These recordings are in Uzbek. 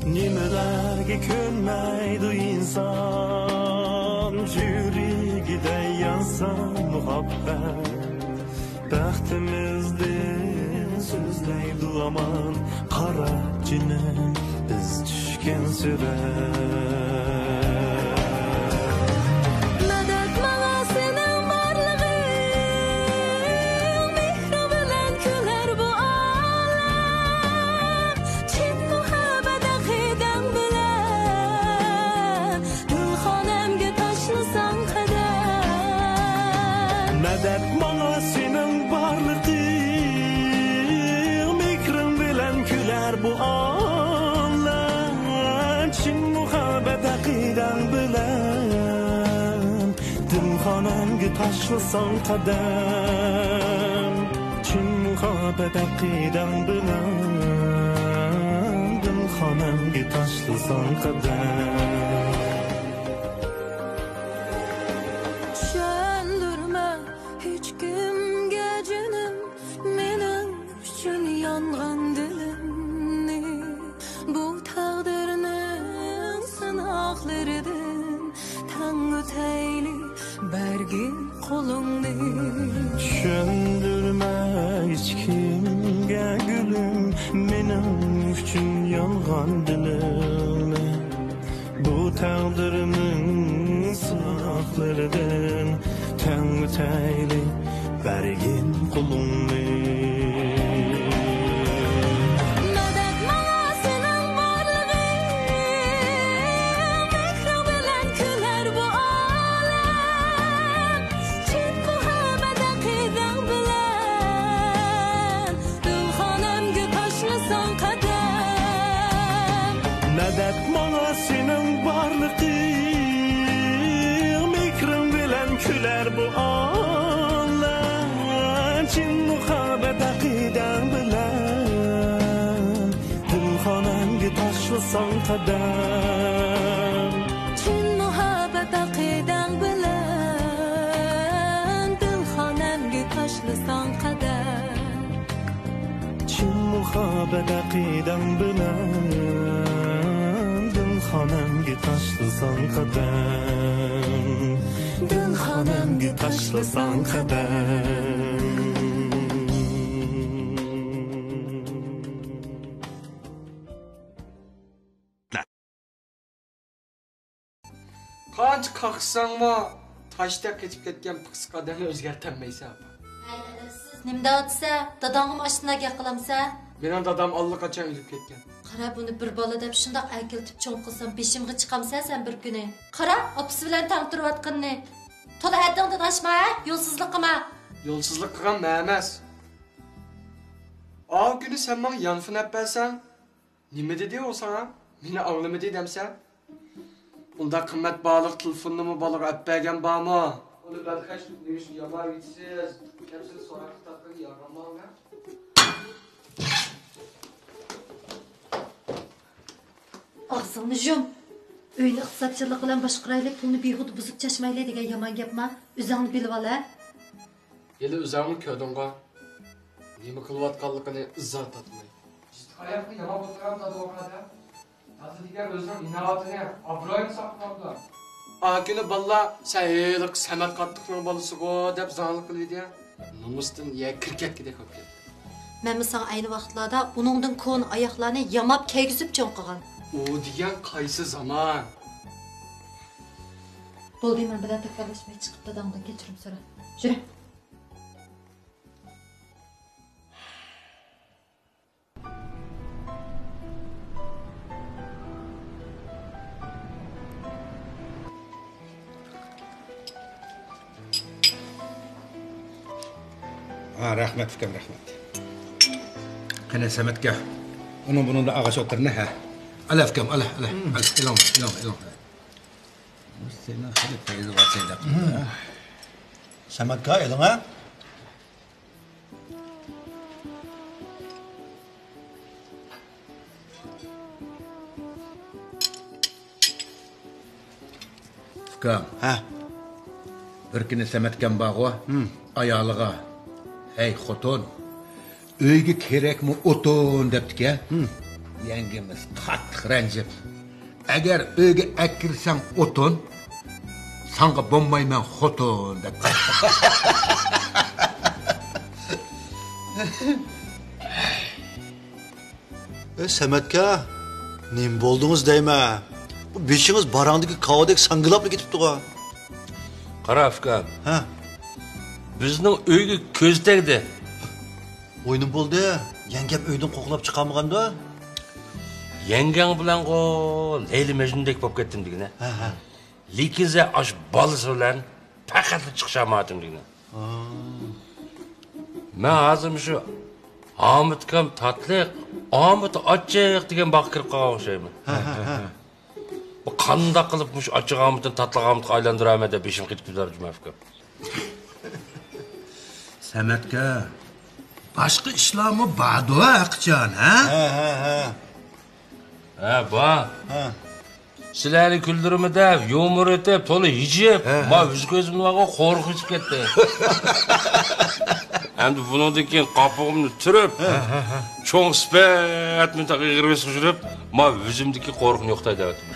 Nimelerge könmeydi insan, yüreğide yansa muhabbet. Baxtimizde sözleydi aman qara cinin, biz tushgan surat. Medet bana senin varlığın, mikrin bilen küler bu ağlar. Çin muhabbet akiden bilen, dimxonamga tashlasan qadam. Çin muhabbet akiden bilen, dimxonamga tashlasan qadam. Düşündürme hiç kimge gülüm, benim üçün yalgan dilim. Bu taqdirimin sınaqlarıdan Tanrı teyli bergin kulumni. Medet bana senin varlığın, mikrin bilen küler bu ağlar. Çin muhabbet akiden bilen, dimxonamga tashlasan qadam. Çin muhabbet akiden bilen, dimxonamga tashlasan qadam. Çin muhabbet akiden bilen, dimxonamga tashlasan qadam. Dimxonamga tashlasan qadam. Qancha qaqsanma, tashda ketib ketgan piqis qadamni o'zgartirmaysan. Siz nimda otsa, dadamga mashinaga qilamsa? Mening dadam allaqachon o'lib ketgan. Qara buni bir bola deb shundoq akiltib cho'ng qilsam, beshimga chiqamsan sen bir kuni. Qara, opisi bilan tang turayotganni. To'la haddingdan oshma, yo'lsizlik qilma. Yo'lsizlik qilgan emas. O kuni sen menga yanfinab bersan, nima dedi o sana? Meni anglamadi demsan? Unda qimmat baliq telefonini balaga olib bergan bormi? Uni badxash nemish yomon yitsiz, kapsil so'rab taqqa yaramanga. Ağzını yum. Öyle iqtisodchilik bilan boshqaraylik, pulni behuda buzib chashmayli degan yomon gapmi? O'zingni bilib ol. Yeli o'zingni ko'rdingmi? Nima qilayotganligini izzat tatmay. Oyoqni yamab o'tirgan tadvoqada. Hozir degan o'zining inovatini, obro'yini saqlabdi. Akini balla sayyilik samat qattiqning bolasigo deb zallik qildi. Numusdan ya kirkatgidek bo'lib ketdi. Men sana ayni vaqtlarda uningdan ko'n oyoqlarni yamab kaygizib cho'ng qilgan. O degan qaysi zaman? Bo'ldi, men bilan takrorlashmay chiqib dadamdan kechirim so'ra. Yur. Ha, rahmet fikrim, rahmet. Kene Samet'ke. Bunun da ağaç oturna ha. Ala fikrim, ala. İlon. Senin hadi teyze varsaydı. Samet'ka edin ha? Fikrim. Ha. Bir kine Samet'ken bağı ayalığa. Hey xoton. Öyge kerek mi otun deptike. Yengemiz qattiq ranjib. Agar öyge akirsan otun, sanga bombayman xoton depti. Samet'ka nim boldunuz deyme. Bu beşiniz barandaki kavadek sangılapla gitipti o. Qara Afgan, Ha. bizning uyga ko'z tegdi. Oyunum boldu. Yengem öyden qoqlap çıqamaganda. Yengang bilan Leyli Mecnundek bo'lib ketdim degina. Ha. Lekin sen ash bolasi bilan faqat chiqishamadim degina. Men hozir shu Ahmet kam tatliq, Ahmet achchiq degan baq kirib qolgan o'xshayman. Bu qanday qilib mush achchiq Ahmetni tatliq Ahmetga aylantiraman deb beshim ketib ketar Jumafka. Samet'ke başka işlamı badua akcan ha? Ha. Ha, ba. Ha. Sizlarni kuldirimi deb, yumor etib, to'la yijib, ma yuz ko'zimni qo'rqib ketdi. Endi bundan keyin qopig'imni turib, cho'ng sifat mintaqaga g'irvis qilib, ma o'zimdagi qo'rquvni yo'qtay deyapman.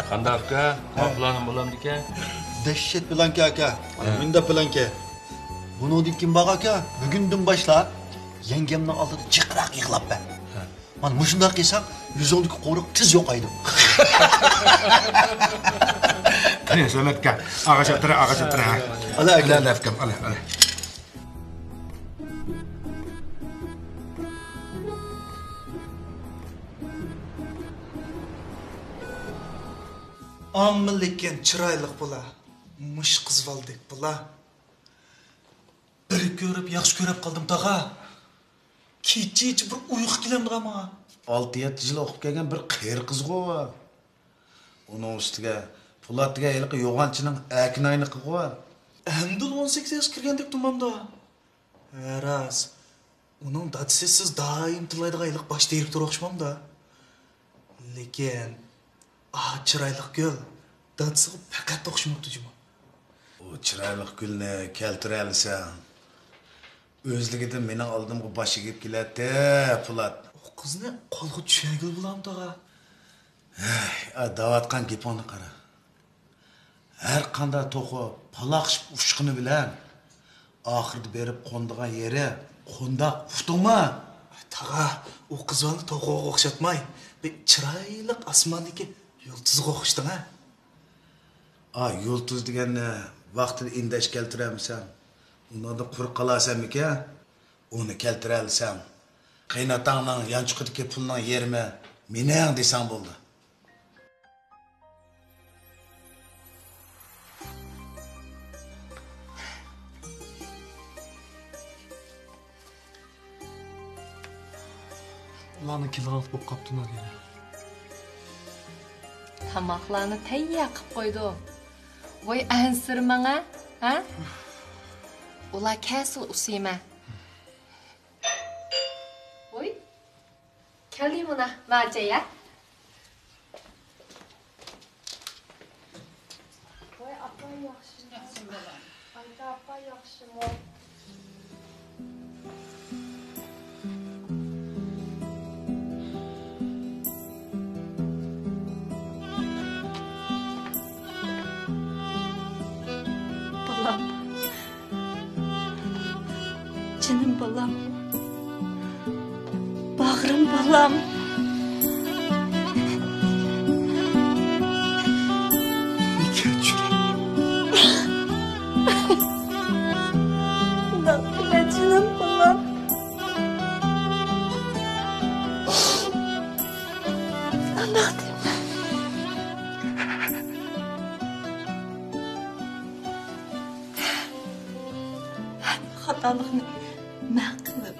Qanday aka? Qoplanim bo'lamdi ekan? Dehşet planke aka. Minda planke. Bunu dikin bak aka. Bugünden başla yengemden aldı çıkırak yıkılap ben. Man muşunda kıysak 112 koruk tız yok aydım. Ne Samet'ke ağaç otura ha. Ala aka. Ala fikrim, ala. Amma lekin chiroyli bo'la. Mush qizvaldek bo'la. Bir ko'rib, yaxshi ko'rib qoldim tag'a. Kecha bir uyqu kelamdi ama. 6-7 yil o'qib kelgan bir qiyr qiz qo'y. Uning ustiga Po'latga yilqi yo'g'onchining aknayniki qo'y. Endi 18 yosh kirgandek tumamda. Ras. Uning dadisi siz doim tilaydigan yilq bosh terib turmoqchimda. Lekin chiroyli gul dadisiga faqat o'xshamabdi juma. O chiroyli gulni keltira olsang, o'zligida mening oldimga bosh egib keladi, Po'lat. O qizni qo'lga tushagil bo'lamdi tag'a. Davatgan gapini qara. Her qanday to'qi paloqishib ushqini bilan oxirida berib qo'ndigan yeri qo'ndoq uftimi? Tag'a, o qizlarni to'g'riga o'xshatmay, bir chiroyli osmondagi yulduzga o'xshatding ha. Yulduz deganni vaqtida indash keltiramisan. Unda quruq qolasanmikan? Uni keltira olsam, qaynotangning yanchiqidagi pulning yerimi mening desang bo'ldi. Ularni kilorat bo'lib qopdilar yana. Tamoqlarni tayyor qilib qo'ydi. Voy ansirmanga, ha? Ular kasıl usima. Voy. Kalimuna marjaya. Voy apa yaxshi. Ayta apa yaxshimi? Balam. Canım balam. Bağrım balam. Nakile canım balam. Anladım. Maqilib,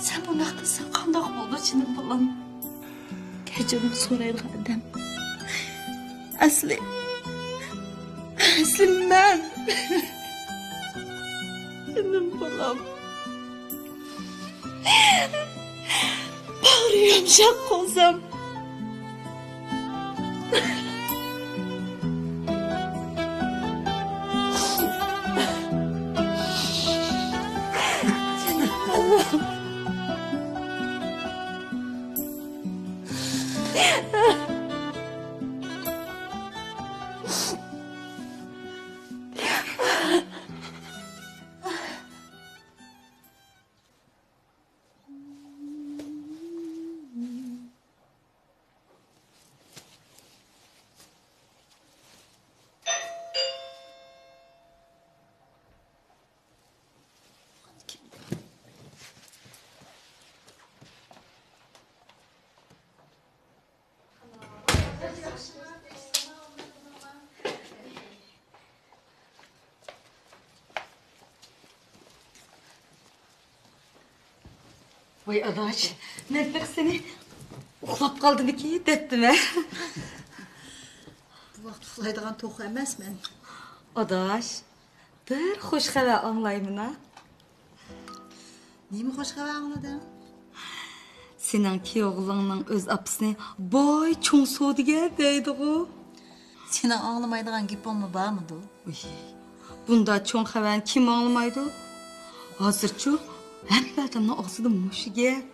sen bu naqdisa qandoq bo'ldi jinim bolam? Kechirim so'raydigan odam. Asli men. Jinim bolam. Bağrı yumuşak olsam. Vay adaş, Melek seni uxlap kaldım ki deptim he. Bu vaqt uxlaydigan to'q emasman. Adaş, bir xoş xabar anglayman ha. Nima xoş xabar anglading? Sening kuyovlingning o'z apsini boy cho'ng sodiga deydi-ku. Seni anglamaydigan gapingmi bormidi? Bunda cho'ng xabarni kim anglamaydi? Hozircha hamma odamning og'zida mushu gap.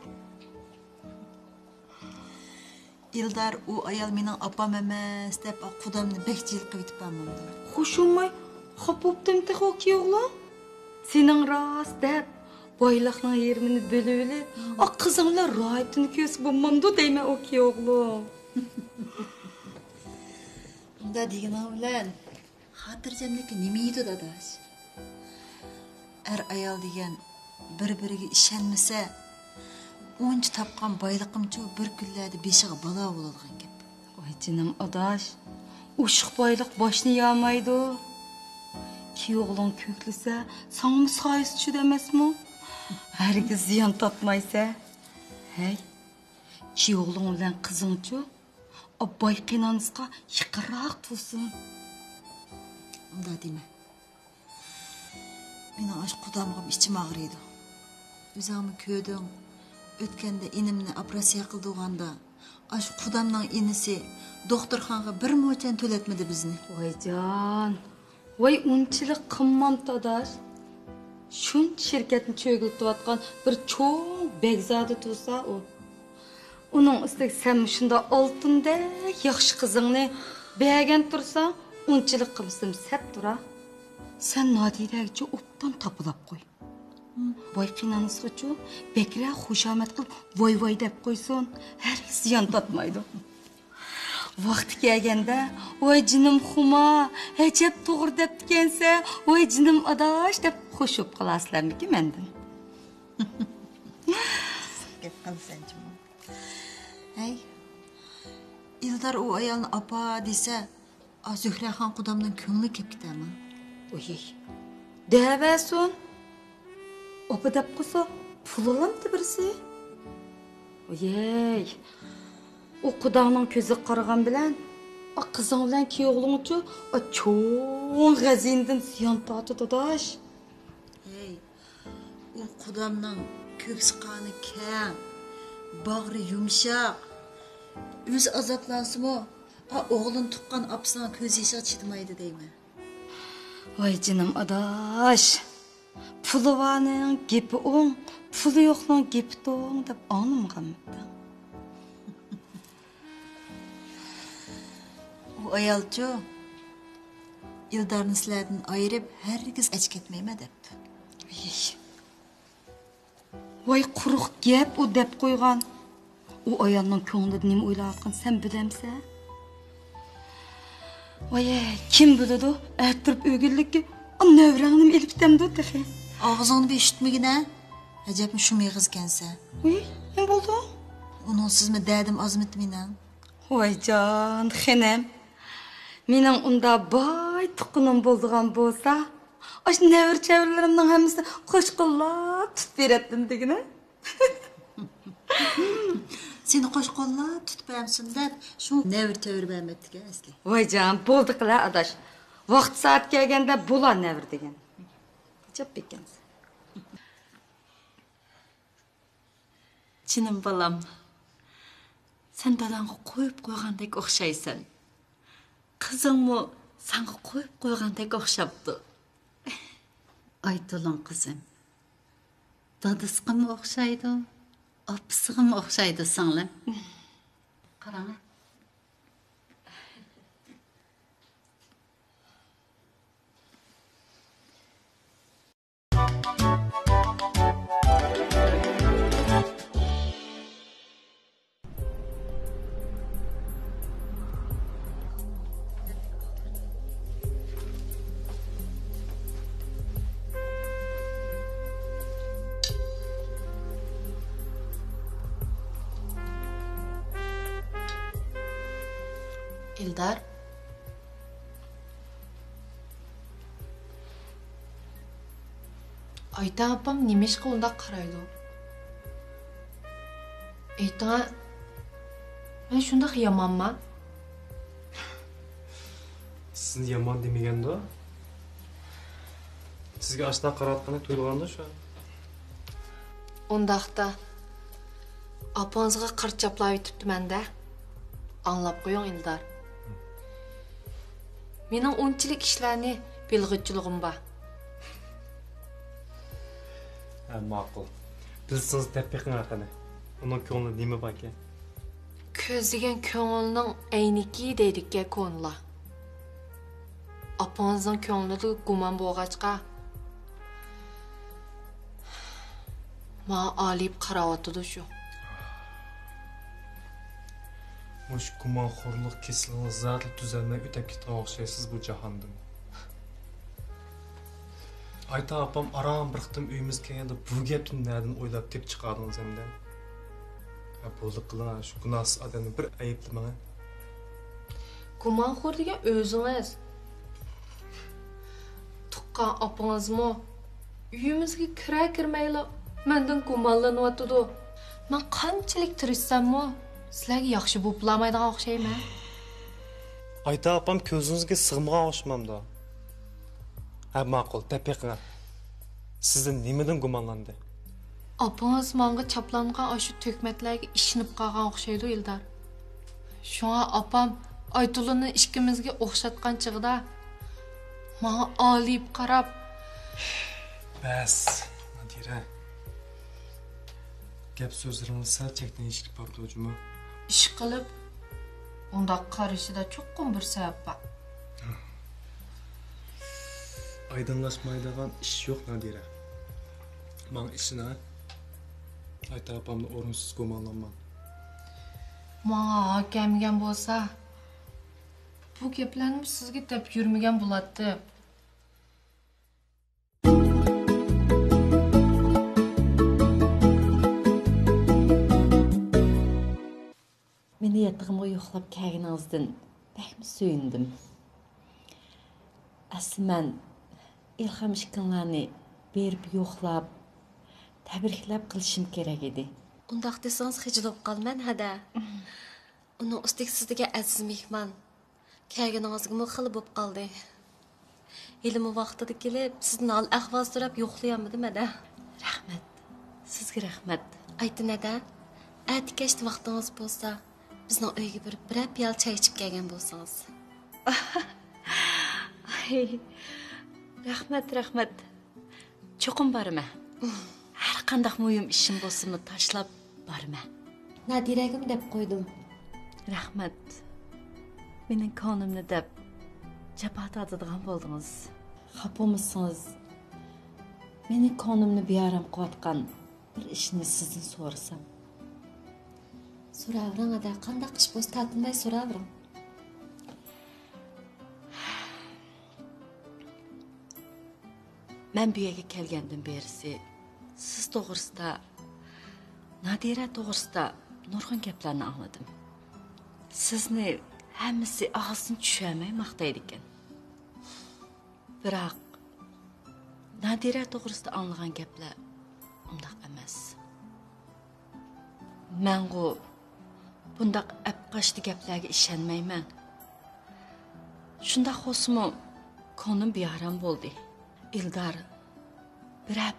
Ildar u ayol mening opam emas deb qudamni bekjil qilib yetibamdi. Xushumay, xop bo'ptimdi kuyovlar. Sening rost deb boyliqning yerini bölüyle, o kızınla rahatını köz bulmamdı deyme o ki oğlum. Bunda deyin oğlan, hatırcamdaki nemeydi dadaş? Er ayal degen bir-biriga işenmese, onca tapkan baylıqımcı bir güllerde beşiğe bala oladigan gap. Oy canım adaş, uşuq baylık başını yağmaydı. Ki oğlan köklüse, sana mı sayısı demez mi? Herkes ziyan tatmaysa. Hey, ki oğlan olan kızınca, o bayqinanızga yıkırak tutsun. Onda deme. Meni aş kudamgım içim ağrıydı. Üzağımı köydüm. Ötkende inimni operasiya qildiganda, aş kudamның inisi doktorxonga bir mo'chan to'latmadi bizni. Voy jon. Voy unchilik qilmam dadaş. Şun şirketni çögültüvatkan bir çoğun begzadi tursa o. Onun üstüge sen şunda altındek yaxşı kızını beğen tursa, unchilik qilsam sep tura. Sen nadiregicha optan tapılap koy. Voy qinanızgıcha bekra xushamat qilib voy deb qo'ysin, herkes ziyon tatmaydi. Vaqti kelganda, voy jinim xuma, hechep to'g'ri deb kensa, voy jinim adash deb xo'shib qolasizlarmiki mendan. Gap qilsanchi. Hey. Ildar o ayolni apa desa, Zuhraxon qudamdan ko'ngli kelib ketami? Oy. Devasun. Opa deb qo'sa, pul olamdi birisi. Oyey. O qudamning ko'zi qaragan bilan, o qizing bilan kuyovlingchi, o cho'ng g'azindan ziyon tortdi dadash. Hey, o qudamning ko'ks qoni keng, bag'ri yumshoq. O'z azoblansimi, o o'g'lin tuqqan opasining ko'z yoshiga chidmaydi deyman. Voy jinim adash. Puli varning gapi o'ng, puli yo'qning gapi to'ng deb anglamaganman. O ayolchi Ildarni sizlardan ayirib herkes ech ketmayman debdi. Voy quruq gap u deb qo'ygan. O ayolning ko'nglida nima o'ylayotgan sen bilamsan? Voy, kim biladi? Aytib o'gillikka nevrangni elib ketamdi dexe. Og'zingni eshitmagin ha? Ajabmi shu meg'iz ekansan. Voy, nima bo'ldi? Uning sizmi dadim azmitminan. Voy jon, xenem. Mening unda boy tuqqanim bo'lgan bo'lsa, Aş nevir çevirilerimden hemisi koşkolla tut verettin degine. Seni koşkolla tut vermişsin de şu nevir çevir vermettik ya esli. Vay canım, bulduk la adaş. Vaqt saat kelgende bula nevir degen. Çok bekensiz. Çinim balam. Sen dadanga koyup koygandek okşaysan. Kızыңмы sana koyup koygandek okşaptı. Aytolan kızım. Dadısıqa mı okşaydı? Apısıqa mı okşaydı sanlım? Qarana. Ildar. Ayta apam немешқа онда қарайды? Ayta, мен шундақ яман ма? Sizni yomon demaganda, sizga ashna qaratqani to'yg'anda shu. Ondaqda apаңызға қырт жаплап өтіпті мәнді. Аңлап қойың, Ildar. Менің ончылық işlerini bilgıçılığım бар. Ma'qul. Bilsangiz tepqiqing haqida. Uning ko'nglida nima bor ekan? Көздеген көңілінің әйнекі дейдікке көңілі. Апаңыздың көңілі гуман болғачқа ма алип қараватыды шу. Mush gumonxo'rlik kesilini zarli tuzalmay o'tib ketgan o'xshaysiz bu jahondan. Ayta apam aram bir qitim uyimiz kelganda bu gapni nerdan o'ylab tep chiqardingiz endi? Bo'ldi qiling, shu gunohsiz odamni bir ayblamang. Gumonxo'r degan o'zingiz. Tuqqan apangizmi uyimizga kira-kirmayla mendan gumonlanyotdi. Men qanchalik tirishsammi sizlarga yaxshi bo'lib bo'lmaydigan o'xshayman. Ayta apam ko'zingizga sig'magan o'xshamamda. Ma'qul, tepqiqing. Sizdan nimadan gumonlandi? Apangiz menga chaplangan shu tökmetlarga ishinib qolgan o'xshaydi, Ildar. Shunga apam Aytulini ikkimizga o'xshatgan chig'ida menga olib qarab, Bas, Nadira. Gap so'zlaringiz sal chekdan eshitib bordi o'jimi? ish qilib unda qarashida cho'qqin bir sabab bor. Aydınlaşmaydigan ish yo'q, Nadira. Men ishini Ayta apamni o'rinsiz gumonlanman. Menga kelmagan bo'lsa, bu gaplarni sizga deb yurmagan bo'ladi. Meni yatağıma yo'qlab kelganingizdan bakmi suyundim. Asli men ilhom ishqinlarni berib yo'qlab, tabriklab qilishim kerak edi. Undaq desangiz xijilib qolman hada. Uning ustiga sizga aziz mehmon kelganingizga xil bo'lib qoldi. Ilmi vaqtida kelib, sizni ahvol so'rab yo'qlayolmadim hada. Rahmat. Sizga rahmat. Aytinada, atikashda vaqtingiz bo'lsa, bizning uyga borib bir piyol choy ichib kelgan bo'lsangiz. Rahmat. Cho'qim borman. Har qanday muhim ishim bo'lsa-mu tashlab borman. Nadiragim deb qo'ydim. Rahmat. Mening ko'nglimni deb jabha tatadigan bo'ldingiz. Xafamasınız. Mening ko'nglimni bearam qilayotgan bir ishni sizdan so'rasam. So'ravring ada, qanday ish bo'lsa tatinmay so'ravring. Men bu yerga kelgandan berisi siz to'g'risida, Nadira to'g'risida nurg'un gaplarni angladim. Sizni hammasi og'zini tushirmay maqtaydi ekan. Biroq Nadira to'g'risida anlagan gaplar undaq emas. Mengu bundaq apqashli gaplarga ishonmayman. Shundaq olsimi ko'nglim beharam bo'ldi. Ildar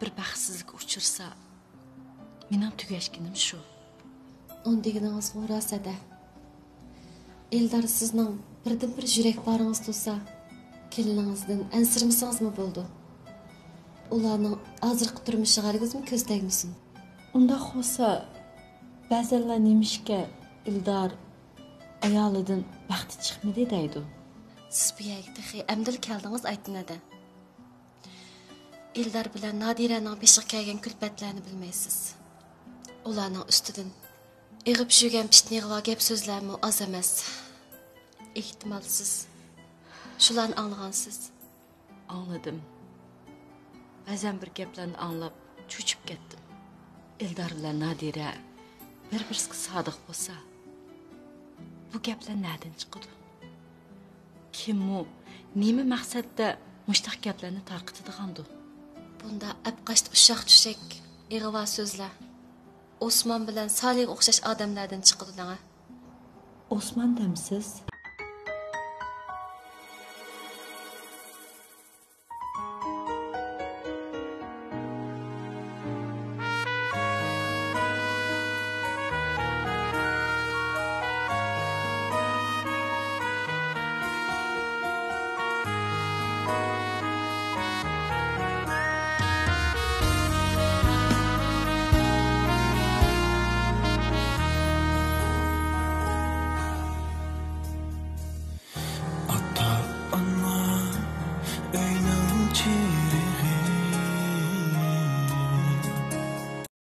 bir baxtsizlik uchirsa, mening tugashkinim shu. Onu deganingiz rost-da. Eldar sizning birdan-bir yurak baringiz to'sa, keliningizdan ansirmasingizmi bo'ldi? Ularning hozirgi turmushiga hargizmi ko'z tegmasin. Undaq olsa, ba'zanlar nemishga Ildar ayolidan baxti chiqmadi deydi. Siz bu yerga texi amdil keldingiz aytnada. Eldar bilan Nadiraning beshiga kelgan kulfatlarni bilmaysiz. Ularning ustidan eg'ib yurgan pishniqlar gap so'zlarmi oz emas. Ehtimal siz shularni anglagansiz. Anladım. Ba'zan bir gaplarni anlab cho'chib ketdim. Eldar bilan Nadira bir-biriga sodiq bo'lsa, bu gaplar nereden chiqadi? Kim u? Nima maqsadda mushtaq gaplarni tarqatadigandu? Bunda apqashti ushaq-tushak ig'va so'zlar Osman bilan Salih o'xshash odamlardan chiqadi. Osman demsiz?